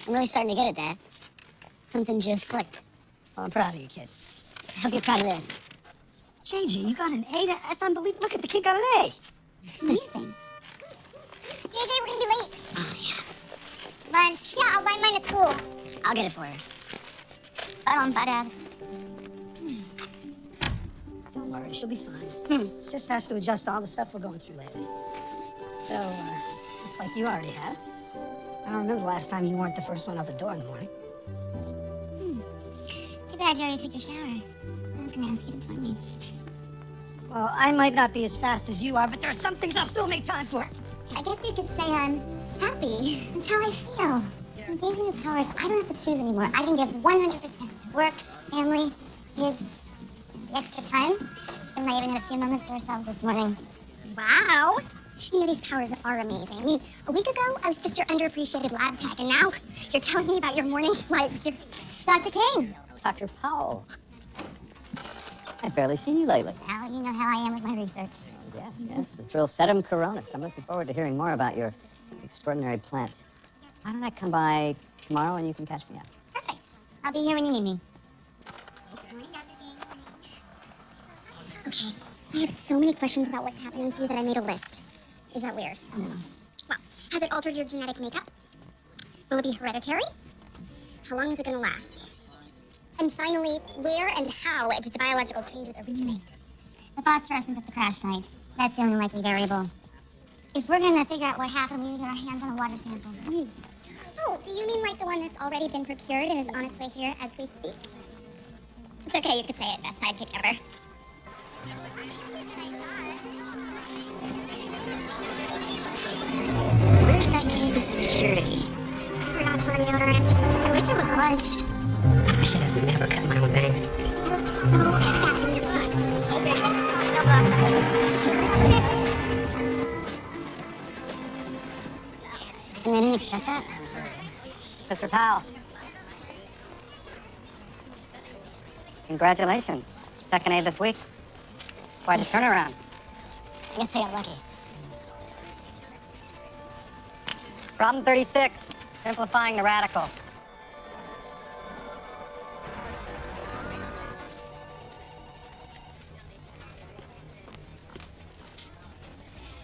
I'm really starting to get it, Dad. Something just clicked. Well, I'm proud of you, kid. I hope you're proud of this. JJ, you got an A? That's unbelievable. Look at the kid got an A. It's amazing. JJ, we're gonna be late. Oh, yeah. Lunch. Yeah, I'll buy mine at school. I'll get it for her. Bye, Mom. Bye, Dad. Don't worry, she'll be fine. She just has to adjust to all the stuff we're going through lately. Though, looks like you already have. I don't remember the last time you weren't the first one out the door in the morning. Too bad you already took your shower. I was gonna ask you to join me. Well, I might not be as fast as you are, but there are some things I'll still make time for. I guess you could say I'm happy. That's how I feel. With these new powers, I don't have to choose anymore. I can give 100% to work, family, kids, the extra time. Jim and I even had a few moments to ourselves this morning. Wow. You know, these powers are amazing. I mean, a week ago, I was just your underappreciated lab tech, and now you're telling me about your morning flight with your Dr. King. Dr. Powell. I've barely seen you lately. Well, you know how I am with my research. Yes, the Trillsetum coronus. I'm looking forward to hearing more about your extraordinary plant. Why don't I come by tomorrow and you can catch me up? Perfect. I'll be here when you need me. Okay, I have so many questions about what's happening to you that I made a list. Is that weird? No. Well, has it altered your genetic makeup? Will it be hereditary? How long is it going to last? And finally, where and how did the biological changes originate? The phosphorescence at the crash site. That's the only likely variable. If we're going to figure out what happened, we need to get our hands on a water sample. Oh, do you mean like the one that's already been procured and is on its way here as we speak? It's okay, you could say it. Best sidekick ever. Where's that key to security? Forgot to deodorant. I wish it was lunch. I should have never cut my own bangs. You look so fabulous. And they didn't accept that? Mr. Powell. Congratulations. Second A this week. Quite a turnaround. I guess I got lucky. Problem 36, simplifying the radical.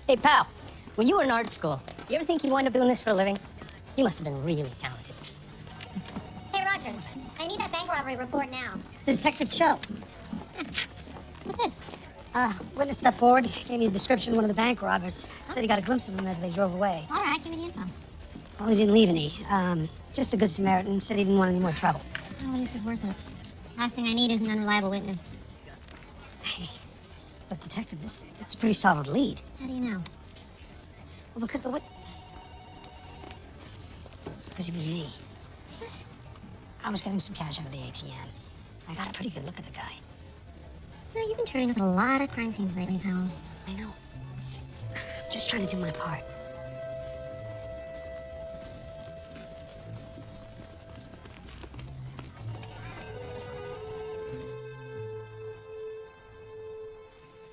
Hey, pal, when you were in art school, you ever think you'd wind up doing this for a living? You must have been really talented. Hey, Rogers, I need that bank robbery report now. Detective Cho. What's this? Witness stepped forward, gave me a description of one of the bank robbers. Said he got a glimpse of him as they drove away. All right, give me the info. Well, he didn't leave any. Just a good Samaritan. Said he didn't want any more trouble. Oh, this is worthless. Last thing I need is an unreliable witness. Hey, but Detective, this is a pretty solid lead. How do you know? Well, because because he was me. I was getting some cash out of the ATM. I got a pretty good look at the guy. You know, you've been turning up at a lot of crime scenes lately, Powell. I know. I'm just trying to do my part.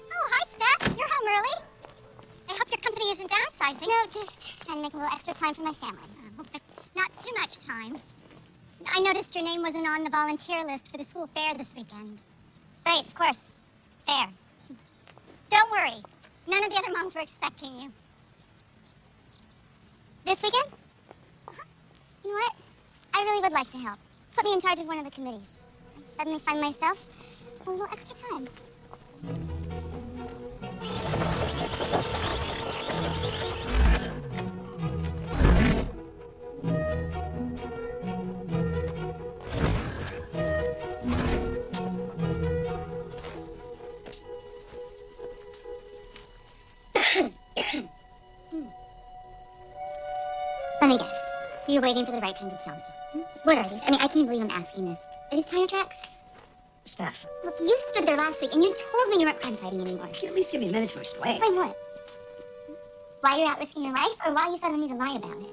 Oh, hi, Steph. You're home early. I hope your company isn't downsizing. No, just trying to make a little extra time for my family. Hopefully not too much time. I noticed your name wasn't on the volunteer list for the school fair this weekend. Right, of course. Fair. Don't worry. None of the other moms were expecting you. This weekend? You know what? I really would like to help. Put me in charge of one of the committees. I suddenly find myself with a little extra time. Let me guess. You're waiting for the right time to tell me. What are these? I mean, I can't believe I'm asking this. Are these tire tracks? Steph, Look, you stood there last week and you told me you weren't crime fighting anymore. can you at least give me a minute to explain? Explain what? Why you're out risking your life, or why you felt the need to lie about it?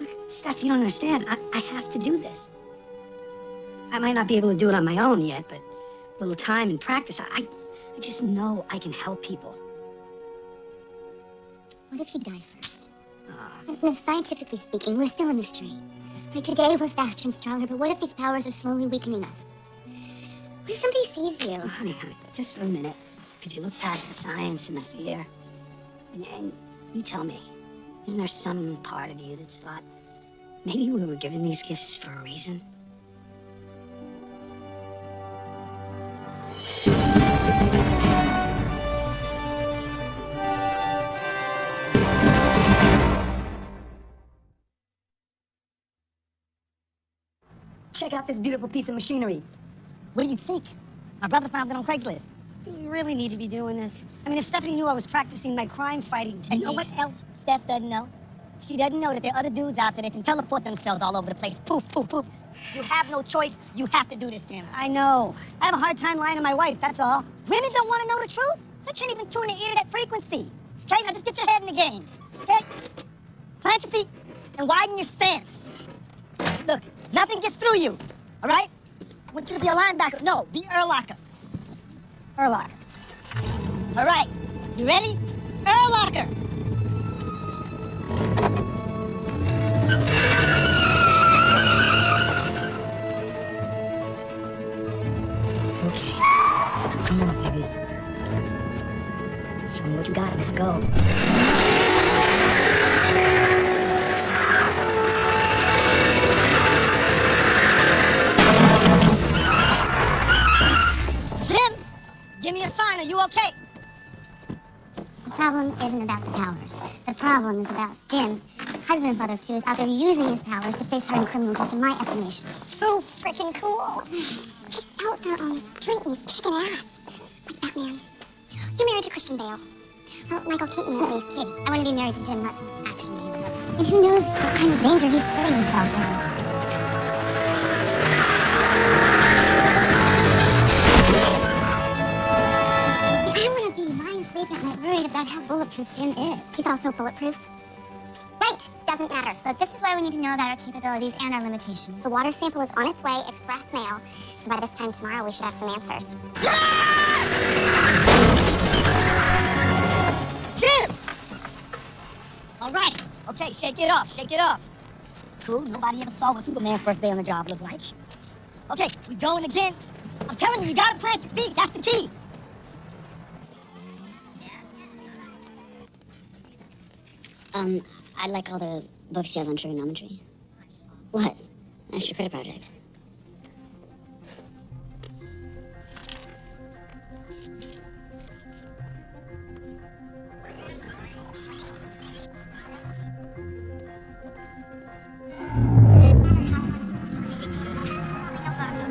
Look, Steph, you don't understand. I have to do this. I might not be able to do it on my own yet, but a little time and practice, I just know I can help people. What if you die first? No, scientifically speaking, we're still a mystery. Right, today we're faster and stronger, but what if these powers are slowly weakening us? What if somebody sees you? Oh, honey, just for a minute. Could you look past the science and the fear? And you tell me, isn't there some part of you that's thought maybe we were given these gifts for a reason? Check out this beautiful piece of machinery. What do you think? My brother found it on Craigslist. Do we really need to be doing this? I mean, if Stephanie knew I was practicing my crime-fighting And techniques... you know what else Steph doesn't know? She doesn't know that there are other dudes out there that can teleport themselves all over the place. Poof, poof, poof. You have no choice. You have to do this, Jim. I know. I have a hard time lying to my wife, that's all. Women don't want to know the truth. They can't even tune their ear to that frequency. Okay, now just get your head in the game. Okay? Plant your feet and widen your stance. Look, nothing gets through you. All right? I want you to be a linebacker. No, be Urlacher. Urlacher. All right. You ready? Urlacher. Okay. Come on, baby. Show me what you got. Let's go. Jim, give me a sign. Are you okay? The problem isn't about the powers. The problem is about Jim, husband and father of two, is out there using his powers to face hardened criminals, which in my estimation is so freaking cool. He's out there on the street and he's kicking ass. Like Batman. You're married to Christian Bale. Or Michael Keaton, at least. Hey, I want to be married to Jim, not some action hero. And who knows what kind of danger he's putting himself in. I want to be lying asleep at night worried about how bulletproof Jim is. He's also bulletproof. Right, doesn't matter. But this is why we need to know about our capabilities and our limitations. The water sample is on its way, express mail. So by this time tomorrow, we should have some answers. Jim! All right. Okay, shake it off. Shake it off. Cool. Nobody ever saw what Superman's first day on the job looked like. Okay, we going again. I'm telling you, you gotta plant your feet. That's the key. I'd like all the books you have on trigonometry. What? Extra credit project.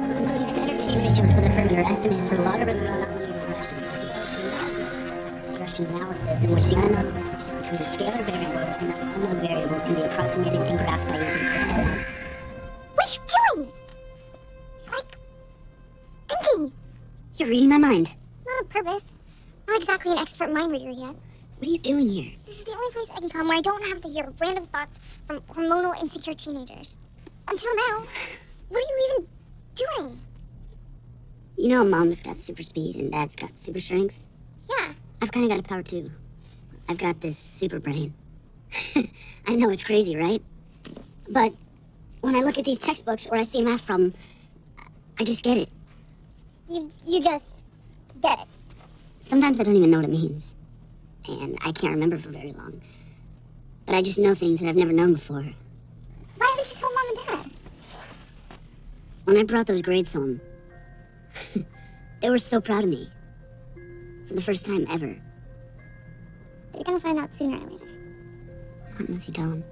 Including standard T ratios for the perimeter, estimates for logarithm and regression analysis, in which the unknown relationship between the scalar variable and the unknown variables can be approximated and graphed by using crypto. What are you doing? Like, thinking. You're reading my mind. Not on purpose. Not exactly an expert mind reader yet. What are you doing here? This is the only place I can come where I don't have to hear random thoughts from hormonal insecure teenagers. Until now, what are you even doing? You know Mom's got super speed and Dad's got super strength? Yeah. I've kind of got a power too. I've got this super brain. I know it's crazy, right? But when I look at these textbooks or I see a math problem, I just get it. You just get it. Sometimes I don't even know what it means. And I can't remember for very long. But I just know things that I've never known before. Why haven't you told Mom and Dad? When I brought those grades home, they were so proud of me. For the first time ever. They're gonna find out sooner or later. Not unless you tell them.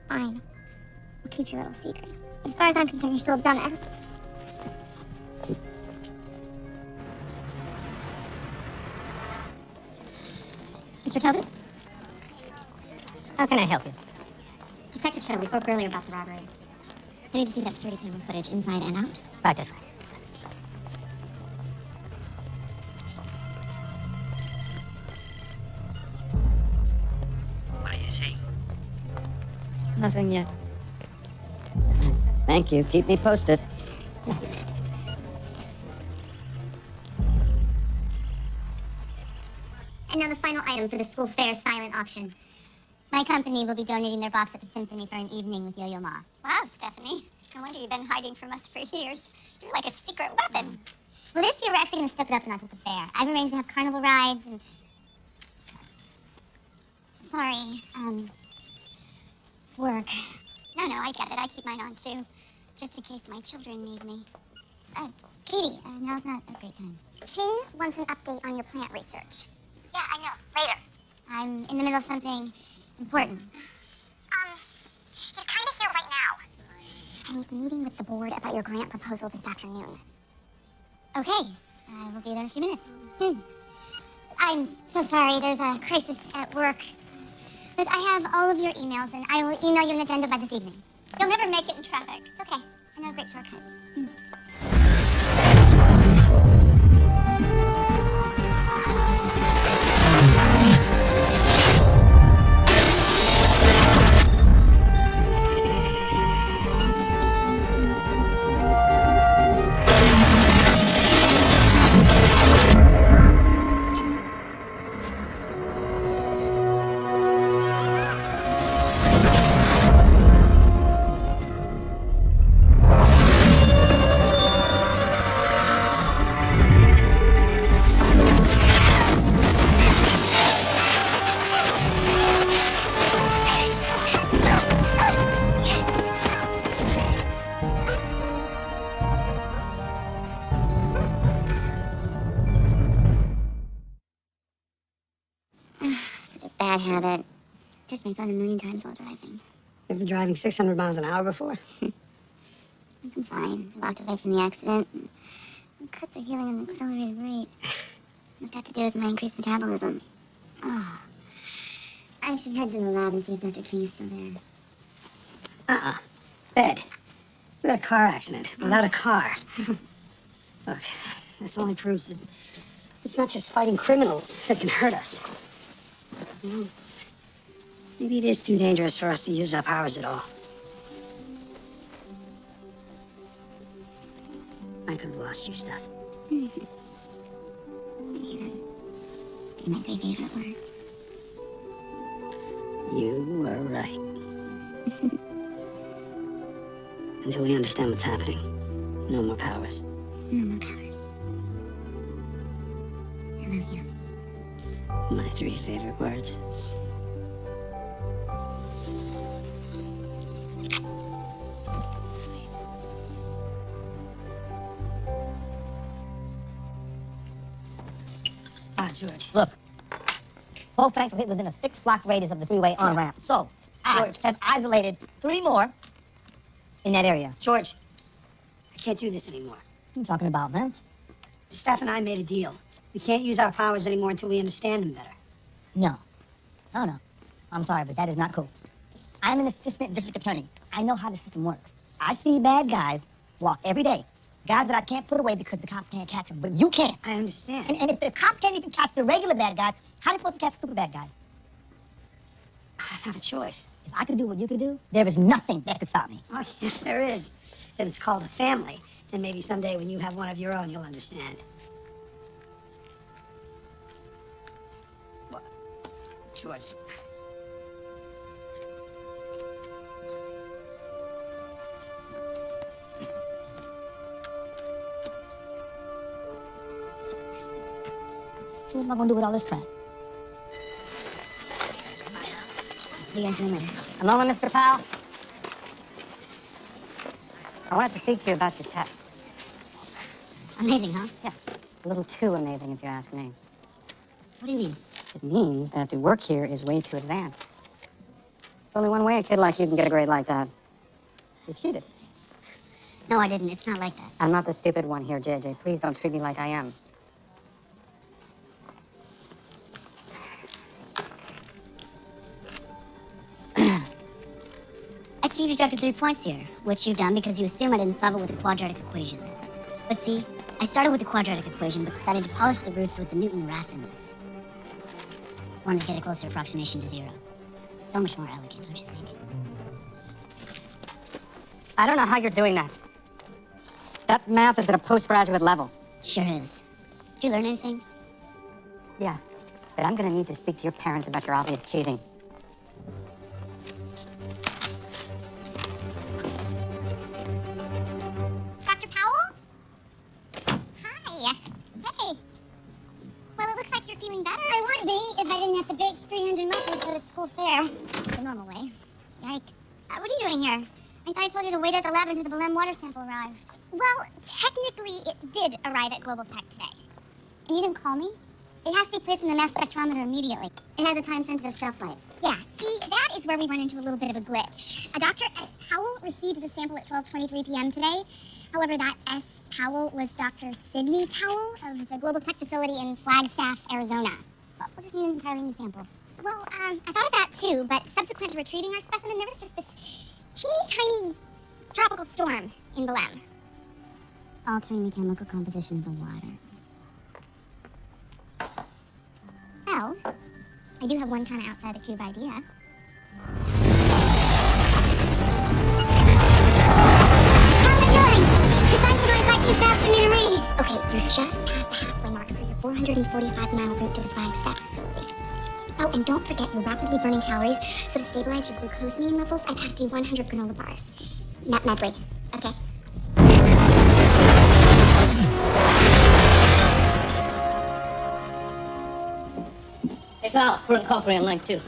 Fine. We'll keep your little secret. But as far as I'm concerned, you're still a dumbass. Mr. Tobin? How can I help you? Detective Cho, we spoke earlier about the robbery. I need to see that security camera footage inside and out. Right this way. What do you see? Nothing yet. Thank you. Keep me posted. And now the final item for the school fair silent auction. My company will be donating their box at the symphony for an evening with Yo-Yo Ma. Wow, Stephanie. No wonder you've been hiding from us for years. You're like a secret weapon. Well, this year we're actually going to step it up a notch at the fair. I've arranged to have carnival rides and... Sorry, it's work. No, I get it. I keep mine on too, just in case my children need me. Katie, now's not a great time. King wants an update on your plant research. Yeah, I know. Later. I'm in the middle of something important. He's kind of here right now. And he's meeting with the board about your grant proposal this afternoon. Okay, we'll be there in a few minutes. I'm so sorry, there's a crisis at work. But I have all of your emails, and I will email you an agenda by this evening. You'll never make it in traffic. It's okay, I know a great shortcut. Such a bad habit. Touched my phone a million times while driving. You've been driving 600 miles an hour before? I'm fine. I walked away from the accident. My cuts are healing at an accelerated rate. Must have to do with my increased metabolism. Oh. I should head to the lab and see if Dr. King is still there. Bed. We had a car accident without a car. Look, this only proves that it's not just fighting criminals that can hurt us. You know, maybe it is too dangerous for us to use our powers at all. I could have lost you, Steph. See them. See my 3 favorite words. You were right. Until we understand what's happening, no more powers. No more powers. I love you. My 3 favorite words. Sleep. George, look. Both banks are hit within a 6-block radius of the freeway on-ramp. So, I have isolated 3 more in that area. George, I can't do this anymore. What are you talking about, man? Steph and I made a deal. We can't use our powers anymore until we understand them better. No. No. I'm sorry, but that is not cool. I'm an assistant district attorney. I know how the system works. I see bad guys walk every day. Guys that I can't put away because the cops can't catch them, but you can. I understand. And if the cops can't even catch the regular bad guys, how are they supposed to catch the super bad guys? I don't have a choice. If I could do what you could do, there is nothing that could stop me. Oh, yeah, there is. And it's called a family. And maybe someday when you have one of your own, you'll understand. What? George. So what am I gonna do with all this crap? See you guys doing later. Hello, Mr. Powell. I wanted to speak to you about your test. Amazing, huh? Yes, it's a little too amazing if you ask me. What do you mean? It means that the work here is way too advanced. There's only one way a kid like you can get a grade like that. You cheated. No, I didn't. It's not like that. I'm not the stupid one here, JJ. Please don't treat me like I am. I see you deducted 3 points here, which you've done because you assume I didn't solve it with a quadratic equation. But see, I started with the quadratic equation, but decided to polish the roots with the Newton-Raphson method. Wanted to get a closer approximation to 0. So much more elegant, don't you think? I don't know how you're doing that. That math is at a postgraduate level. Sure is. Did you learn anything? Yeah, but I'm gonna need to speak to your parents about your obvious cheating. doing here? I thought I told you to wait at the lab until the Belém water sample arrived. Well, technically, it did arrive at Global Tech today. And you didn't call me? It has to be placed in the mass spectrometer immediately. It has a time-sensitive shelf life. Yeah, see, that is where we run into a little bit of a glitch. Dr. S. Powell received the sample at 12:23 p.m. today. However, that S. Powell was Dr. Sidney Powell of the Global Tech facility in Flagstaff, Arizona. Well, we'll just need an entirely new sample. Well, I thought of that too, but subsequent to retrieving our specimen, there was just this teeny-tiny tropical storm in Belém. Altering the chemical composition of the water. Well, I do have one kind of outside the cube idea. How am I doing? The signs are going quite too fast for me to read. Okay, you're just past the halfway mark for your 445-mile route to the Flagstaff facility. Oh, and don't forget your rapidly burning calories. So to stabilize your glucosamine levels, I packed you 100 granola bars. Nut medley. Okay. Hey, pal, we're in Coffee on line 2. At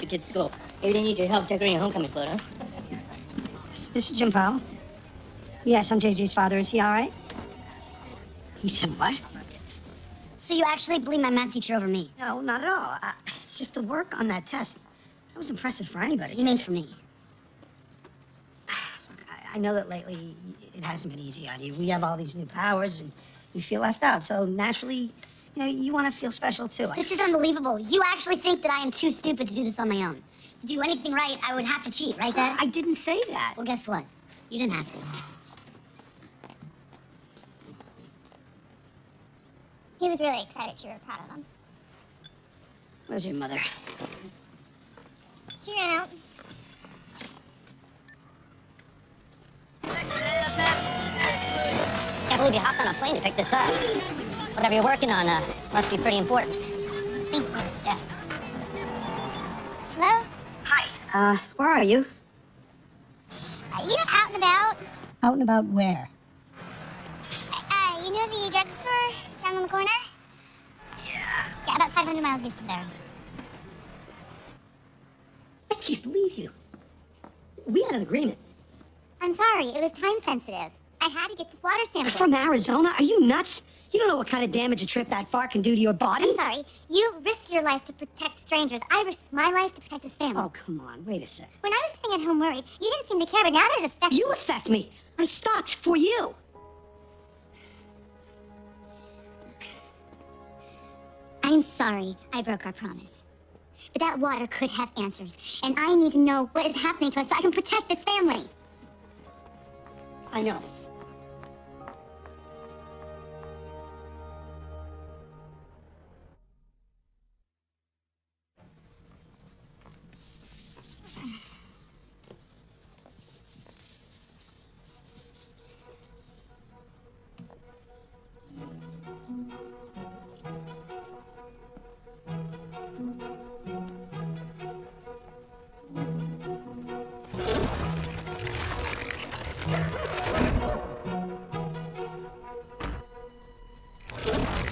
your kid's school. Maybe they need your help decorating your homecoming float, huh? This is Jim Powell. Yes, I'm JJ's father. Is he all right? He said what? So you actually believe my math teacher over me? No, not at all. It's just the work on that test. That was impressive for anybody. You mean for me? I know that lately it hasn't been easy on you. We have all these new powers, and you feel left out. So naturally, you want to feel special too. This is unbelievable. You actually think that I am too stupid to do this on my own. To do anything right, I would have to cheat, right, Dad? I didn't say that. Well, guess what? You didn't have to. He was really excited you were proud of him. Where's your mother? She ran out. Can't believe you hopped on a plane to pick this up. Whatever you're working on must be pretty important. Thank you. Yeah. Hello? Hi. Where are you? You know, out and about. Out and about where? You know the drugstore down on the corner? Yeah, about 500 miles east of there. I can't believe you. We had an agreement. I'm sorry, it was time sensitive. I had to get this water sample. From Arizona? Are you nuts? You don't know what kind of damage a trip that far can do to your body. I'm sorry. You risk your life to protect strangers. I risk my life to protect this family. Oh, come on. Wait a sec. When I was sitting at home worried, you didn't seem to care, but now that it affects You affect me. I stopped for you. I'm sorry I broke our promise. But that water could have answers, and I need to know what is happening to us so I can protect this family. I know.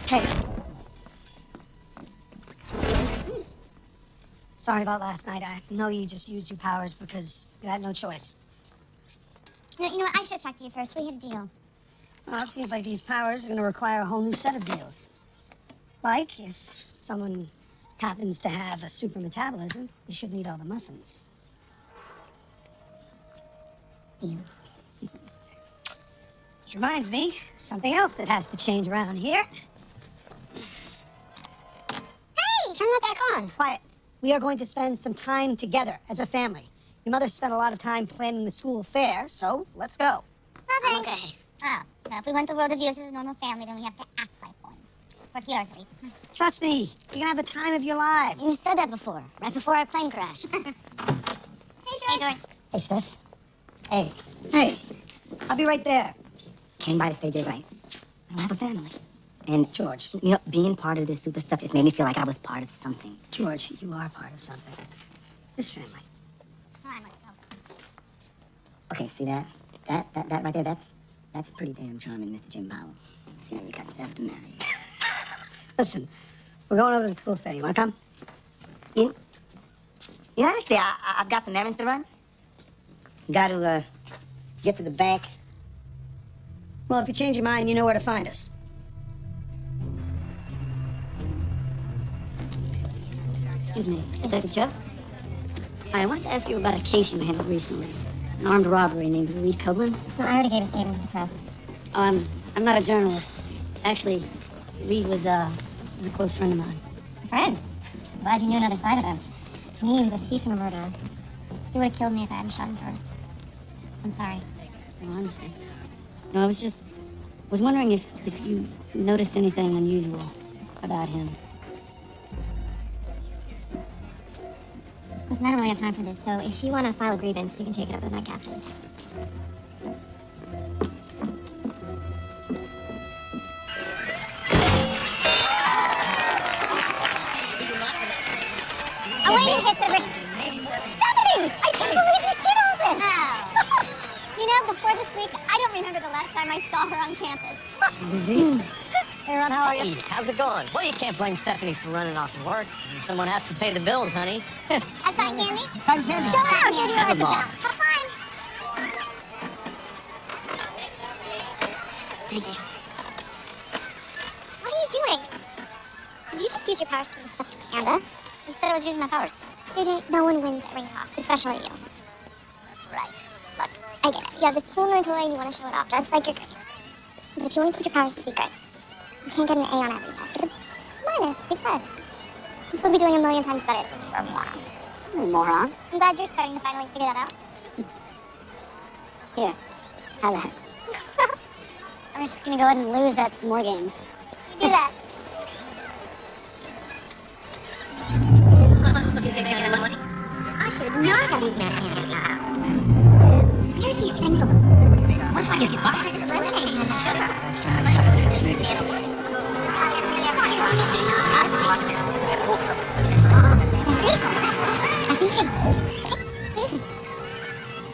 Hey. Sorry about last night. I know you just used your powers because you had no choice. You know what? I should have talked to you first. We had a deal. Well, it seems like these powers are going to require a whole new set of deals. Like, if someone happens to have a super metabolism, they shouldn't eat all the muffins. Deal. Which reminds me, something else that has to change around here. Hey! Turn that back on. Quiet. We are going to spend some time together as a family. Your mother spent a lot of time planning the school fair, so let's go. No, thanks. Okay. Oh, no, if we want the world to view us as a normal family, then we have to act like one. Or yours, at least. Trust me, you're gonna have the time of your lives. You said that before, right before our plane crashed. Hey, George. Hey, George. Hey, Steph. Hey. Hey. I'll be right there. Came by to say they're right. I don't have a family. And George, being part of this super stuff just made me feel like I was part of something. George, you are part of something. This family. Oh, I must go. Okay, see that? That right there, that's pretty damn charming, Mr. Jim Powell. See how you got Steph to marry you. Listen, we're going over to the school fair. You wanna come? Yeah, actually, I've got some errands to run. Got to get to the bank. Well, if you change your mind, you know where to find us. Excuse me, Detective Jeff? Hi, I wanted to ask you about a case you handled recently. An armed robbery named Reed Koblenz. No, I already gave a statement to the press. Oh, I'm not a journalist. Actually, Reed was a close friend of mine. A friend? I'm glad you knew another side of him. To me, he was a thief and a murderer. He would have killed me if I hadn't shot him first. I'm sorry. Well, I understand. No, I was wondering if you noticed anything unusual about him. Listen, I don't really have time for this, so if you want to file a grievance, you can take it up with my captain. Oh, wait, hit the Stephanie! I can't believe you did all this! You know, before this week, I don't remember the last time I saw her on campus. Busy? Hey, Ron, how are you? How's it going? Well, you can't blame Stephanie for running off to work. Someone has to pay the bills, honey. At Cotton Candy? Cotton Candy. Show out, give you Have a like the ball. bell. Have fun. Thank you. What are you doing? Did you just use your powers to bring stuff to Panda? You said I was using my powers. JJ, no one wins at ring toss, especially you. Right. Look, I get it. You have this cool new toy and you want to show it off, just like your crickets. But if you want to keep your powers a secret, you can't get an A on every test. Get a minus, C plus. You'll still be doing a million times better than you were a moron. I'm a moron. I'm glad you're starting to finally figure that out. Here, have that. I'm just gonna go ahead and lose at some more games. Do that. I should not have eaten that Here's the single. What if I get busted? Lemonade and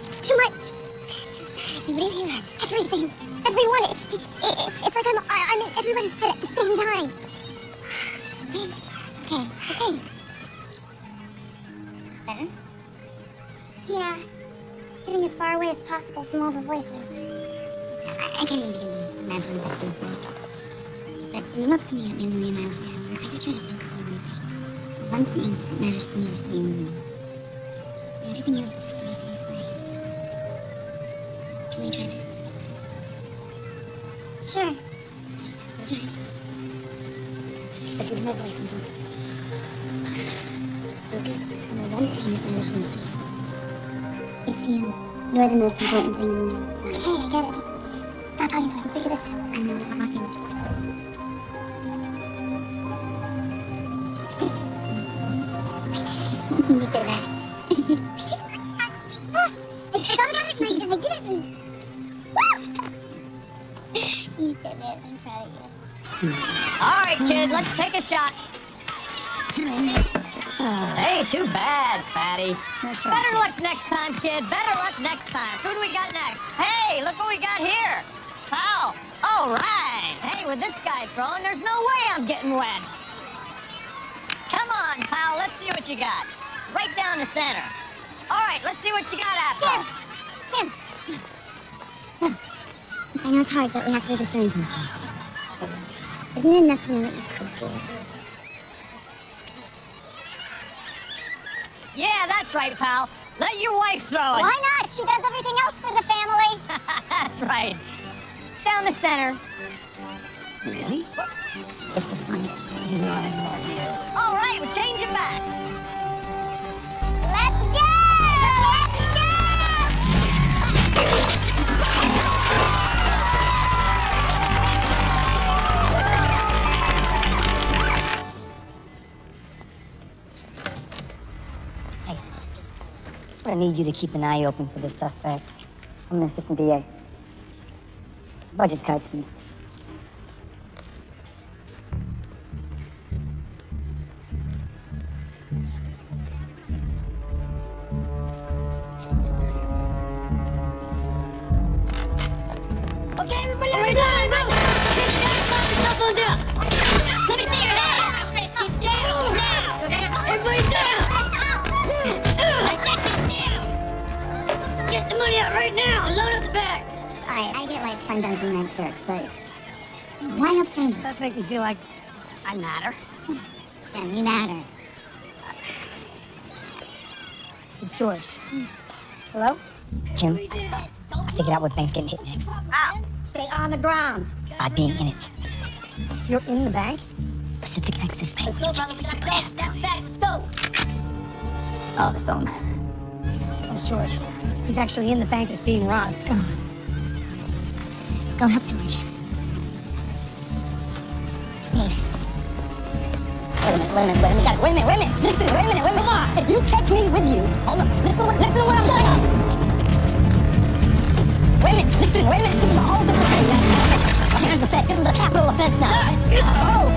It's too much. What do you mean? Everything. Everyone. It's like I'm in everybody's head at the same time. Okay. Is this better? Yeah. Getting as far away as possible from all the voices. I can't even begin to imagine what that feels like. But when the world's coming at me a million miles an hour, I just try to focus on one thing. The one thing that matters the most to me in the world. And everything else just sort of falls away. So, can we try that? Sure. Close your eyes. Listen to my voice and focus. Focus on the one thing that matters most to you. It's you. You're the most important thing in the world. Okay, I get it. Just stop talking so I can figure this. I'm not talking. You did that. I thought about it and I did it. You did it. I'm proud of you. All right, kid, let's take a shot. Hey, too bad, fatty. Better luck next time, kid. Better luck next time. Who do we got next? Hey, look what we got here. Pal. All right. Hey, with this guy throwing, there's no way I'm getting wet. Come on, pal. Let's see what you got. Right down the center. All right, let's see what you got after. Jim! I know it's hard, but we have to resist the impulses. Isn't it enough to know that you could do it? Yeah, that's right, pal. Let your wife throw it. Why not? She does everything else for the family. That's right. Down the center. Really? Just this once. You know I love you. All right, we'll change it back. Let's go! Hey, I need you to keep an eye open for this suspect. I'm an assistant DA. Budget cuts and Okay, everybody, let me down! Let me see your hand! Get down now! Everybody down! I said get down! Get the money right now and load up the bag. Alright, I get why it's fun dunking that jerk, but why help strangers? It does make me feel like I matter. Then you matter. It's George. Hello? Jim, I figured out what bank's getting hit next. How? Stay on the ground. By being in it. You're in the bank? Pacific Access Bank. Let's go, brother. We gotta go. Step back. Let's go. Oh, the phone. Where's George? He's actually in the bank that's being robbed. Go help George. Safe. Wait a minute. Listen, wait a minute. Come on. If you take me with you, hold on. Listen to what I'm saying. Wait a minute. This is a whole different thing now. Here's the fact. This is a capital offense now. Oh.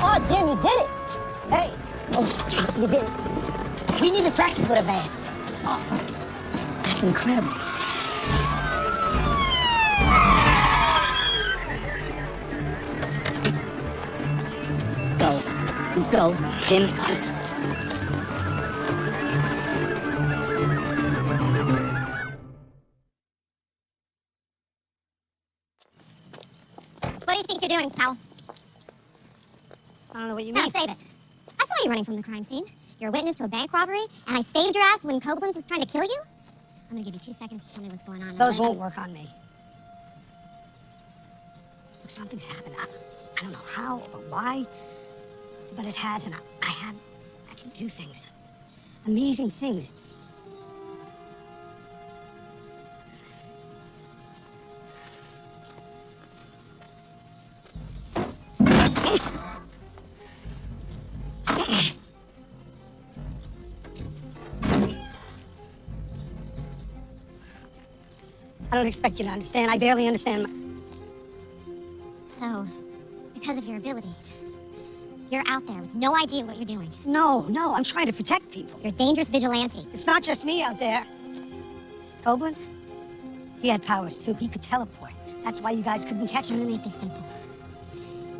Oh, Jim, you did it. Hey. Oh, you did it. We need to practice with a band. Oh, that's incredible. Go, Jim. Just... What do you think you're doing, pal? I don't know what you Now mean. save it. I saw you running from the crime scene. You're a witness to a bank robbery, and I saved your ass when Koblenz is trying to kill you? I'm gonna give you 2 seconds to tell me what's going on. Those won't work on me. Look, something's happened. I don't know how or why, but it has, and I can do things. Amazing things. I don't expect you to understand. I barely understand. So, because of your abilities, you're out there with no idea what you're doing. No, I'm trying to protect people. You're a dangerous vigilante. It's not just me out there. Koblenz? He had powers too. He could teleport. That's why you guys couldn't catch I'm him. gonna make this simple.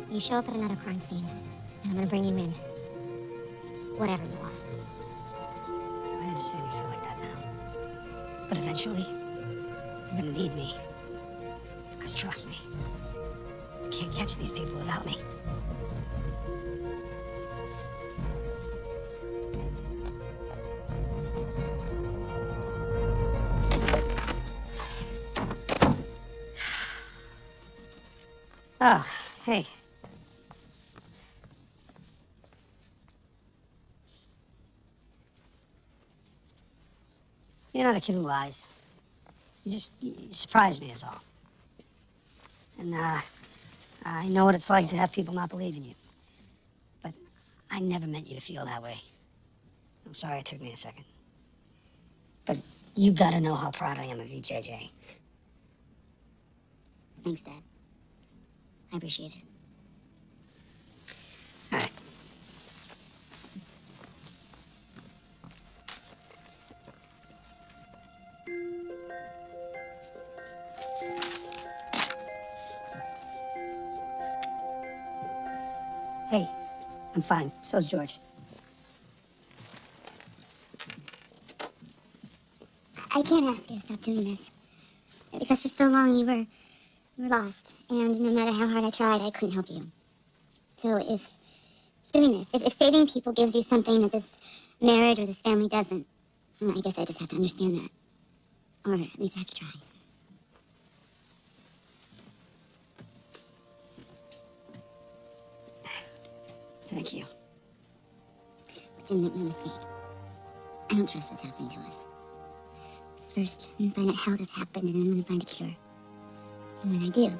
You show up at another crime scene, and I'm gonna bring you in. Whatever you want. I understand you feel like that now. But eventually, you're gonna need me. Because trust me, you can't catch these people without me. Oh, hey. You're not a kid who lies. You surprised me is all. And, I know what it's like to have people not believe in you. But I never meant you to feel that way. I'm sorry it took me a second. But you gotta know how proud I am of you, JJ. Thanks, Dad. I appreciate it. All right. Hey, I'm fine. So's George. I can't ask you to stop doing this. Because for so long you were lost. And no matter how hard I tried, I couldn't help you. So if doing this, if saving people gives you something that this marriage or this family doesn't, well, I guess I just have to understand that. Or at least I have to try. Thank you. But Jim, make no mistake. I don't trust what's happening to us. So first, I'm gonna find out how this happened, and then I'm gonna find a cure. And when I do,